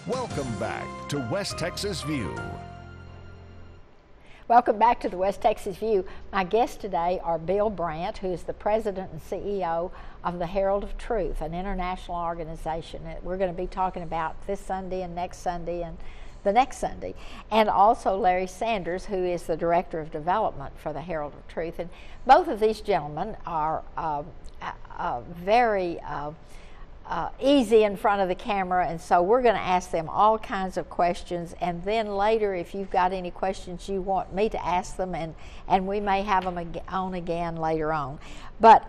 Welcome back to West Texas View. Welcome back to the West Texas View. My guests today are Bill Brandt, who is the president and CEO of the Herald of Truth, an international organization that we're going to be talking about this Sunday and next Sunday and the next Sunday. And also Larry Sanders, who is the director of development for the Herald of Truth. And both of these gentlemen are very easy in front of the camera, and so we're going to ask them all kinds of questions, and then later if you've got any questions you want me to ask them, and we may have them on again later on. But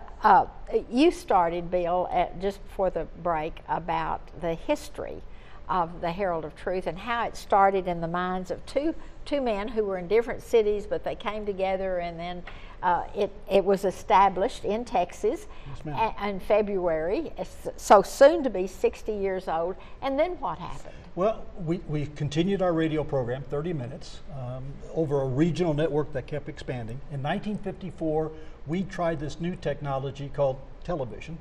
you started, Bill, just before the break, about the history of the Herald of Truth and how it started in the minds of two men who were in different cities, but they came together, and then it was established in Texas in February, so soon to be 60 years old. And then what happened? Well, we continued our radio program, 30 minutes, over a regional network that kept expanding. In 1954, we tried this new technology called television,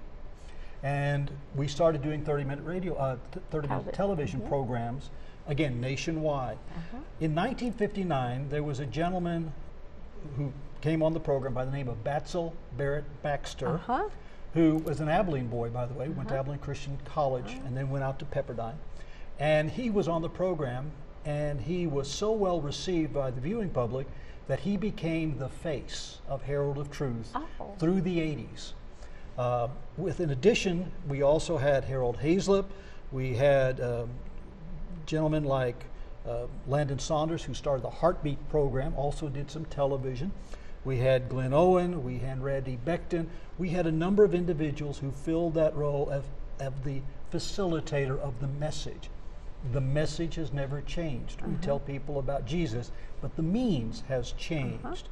and we started doing 30-minute television programs, again, nationwide. In 1959, there was a gentleman who came on the program by the name of Batsell Barrett Baxter, who was an Abilene boy, by the way, went to Abilene Christian College and then went out to Pepperdine. And he was on the program, and he was so well received by the viewing public that he became the face of Herald of Truth through the 80s. In addition, we also had Harold Hazlip. We had gentlemen like Landon Saunders, who started the Heartbeat program, also did some television. We had Glenn Owen, we had Randy Beckton. We had a number of individuals who filled that role of the facilitator of the message. The message has never changed. We tell people about Jesus, but the means has changed.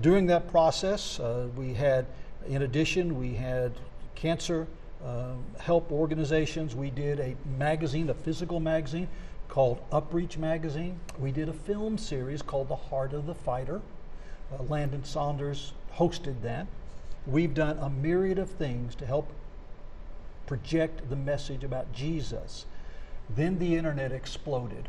During that process, we had, in addition, we had cancer help organizations. We did a magazine, a physical magazine called Upreach Magazine. We did a film series called The Heart of the Fighter. Landon Saunders hosted that. We've done a myriad of things to help project the message about Jesus. Then the internet exploded,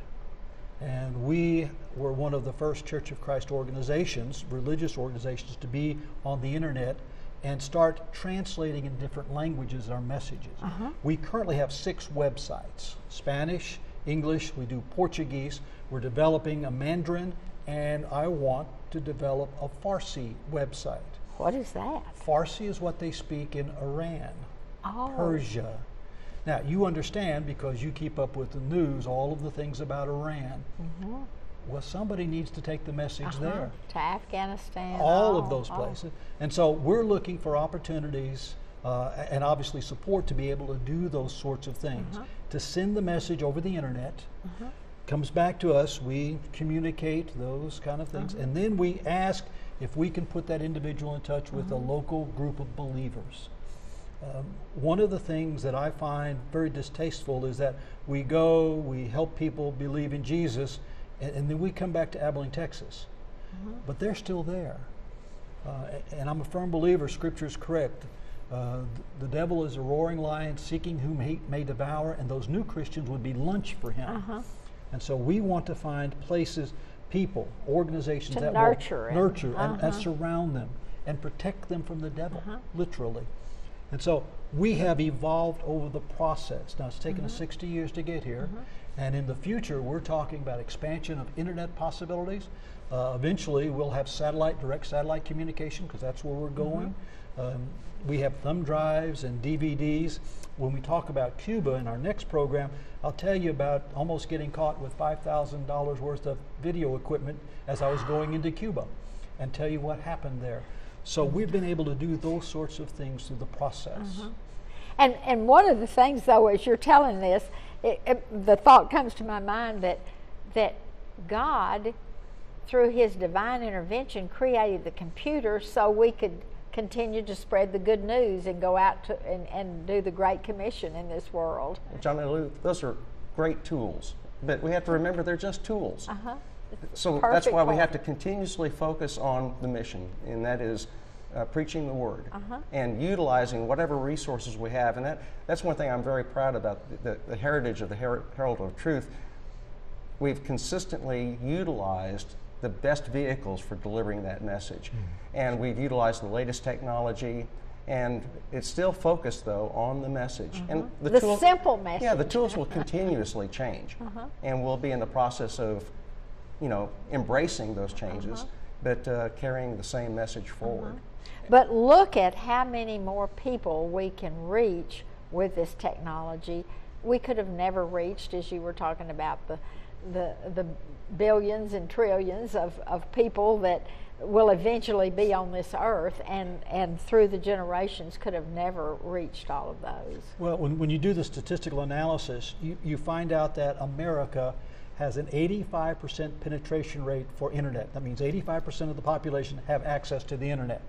and we were one of the first Church of Christ organizations, religious organizations, to be on the internet and start translating in different languages our messages. We currently have 6 websites: Spanish, English, we do Portuguese, we're developing a Mandarin, and I want to develop a Farsi website. What is that? Farsi is what they speak in Iran, Persia. Now, you understand, because you keep up with the news, all of the things about Iran. Well, somebody needs to take the message there. To Afghanistan. All of those places. And so we're looking for opportunities and obviously support to be able to do those sorts of things. To send the message over the internet, comes back to us, we communicate those kind of things, and then we ask if we can put that individual in touch with a local group of believers. One of the things that I find very distasteful is that we go, we help people believe in Jesus, and then we come back to Abilene, Texas. But they're still there. And I'm a firm believer, Scripture is correct. The devil is a roaring lion seeking whom he may devour, and those new Christians would be lunch for him. And so we want to find places, people, organizations that nurture and surround them and protect them from the devil, literally. And so we have evolved over the process. Now, it's taken us 60 years to get here, and in the future we're talking about expansion of internet possibilities. Eventually we'll have direct satellite communication, because that's where we're going. We have thumb drives and DVDs. When we talk about Cuba in our next program, I'll tell you about almost getting caught with $5,000 worth of video equipment as I was going into Cuba, and tell you what happened there. So we've been able to do those sorts of things through the process. And one of the things, though, as you're telling this, the thought comes to my mind that God, through His divine intervention, created the computer so we could continue to spread the good news and go out to and do the Great Commission in this world. John and Lou, those are great tools, but we have to remember they're just tools. So that's why we have to continuously focus on the mission, and that is preaching the word and utilizing whatever resources we have. And that's one thing I'm very proud about, the heritage of the Herald of Truth. We've consistently utilized the best vehicles for delivering that message. And we've utilized the latest technology, and it's still focused, though, on the message. And the simple message. Yeah, the tools will continuously change. And we'll be in the process of, embracing those changes, but carrying the same message forward. But look at how many more people we can reach with this technology. We could have never reached, as you were talking about, the billions and trillions of people that will eventually be on this earth, and through the generations could have never reached all of those. Well, when you do the statistical analysis, you find out that America has an 85% penetration rate for internet. That means 85% of the population have access to the internet.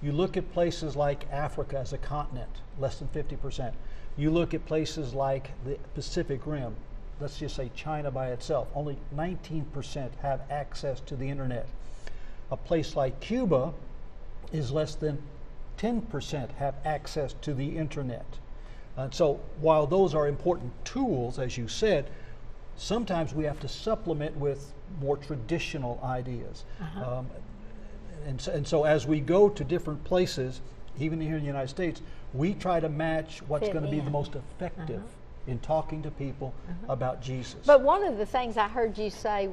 You look at places like Africa as a continent, less than 50%. You look at places like the Pacific Rim, let's just say China by itself, only 19% have access to the internet. A place like Cuba is less than 10% have access to the internet. So while those are important tools, as you said, sometimes we have to supplement with more traditional ideas. And so as we go to different places, even here in the United States, we try to match what's going to be the most effective in talking to people about Jesus. But one of the things I heard you say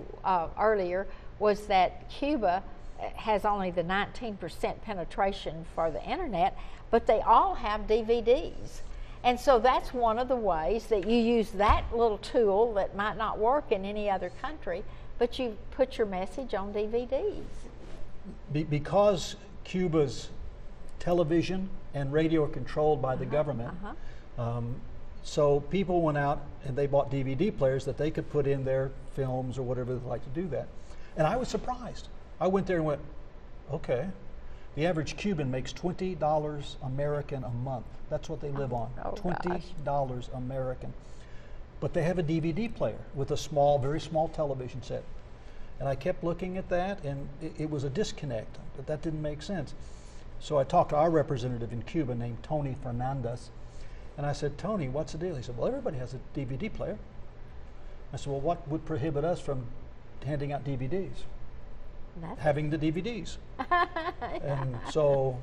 earlier was that Cuba has only the 19% penetration for the internet, but they all have DVDs. And so that's one of the ways that you use that little tool that might not work in any other country, but you put your message on DVDs. Because Cuba's television and radio are controlled by the government, so people went out and they bought DVD players that they could put in their films or whatever they like to do that. And I was surprised. I went there and went, okay, the average Cuban makes $20 American a month. That's what they live on, $20 American. But they have a DVD player with a small, very small television set. And I kept looking at that, and it was a disconnect, but that didn't make sense. So I talked to our representative in Cuba named Tony Fernandez, and I said, Tony, what's the deal? He said, well, everybody has a DVD player. I said, well, what would prohibit us from handing out DVDs? Having the DVDs. And so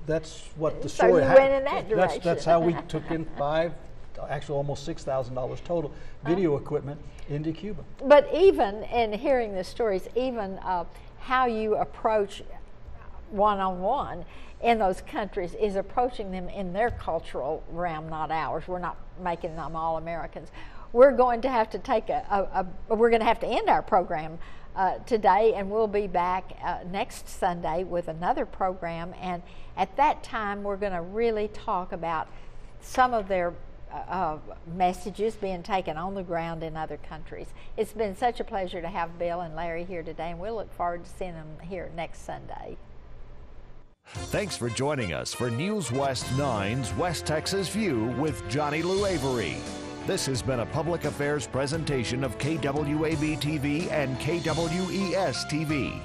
that's what the story So you went in that direction. That's how we took in almost $6,000 total video equipment into Cuba. But even in hearing the stories, even how you approach one-on-one in those countries is approaching them in their cultural realm, not ours. We're not making them all Americans. We're going to have to take we're going to have to end our program today, and we'll be back next Sunday with another program. And at that time, we're going to really talk about some of their messages being taken on the ground in other countries. It's been such a pleasure to have Bill and Larry here today, and we'll look forward to seeing them here next Sunday. Thanks for joining us for News West 9's West Texas View with Johnny Lou Avery. This has been a public affairs presentation of KWAB-TV and KWES-TV.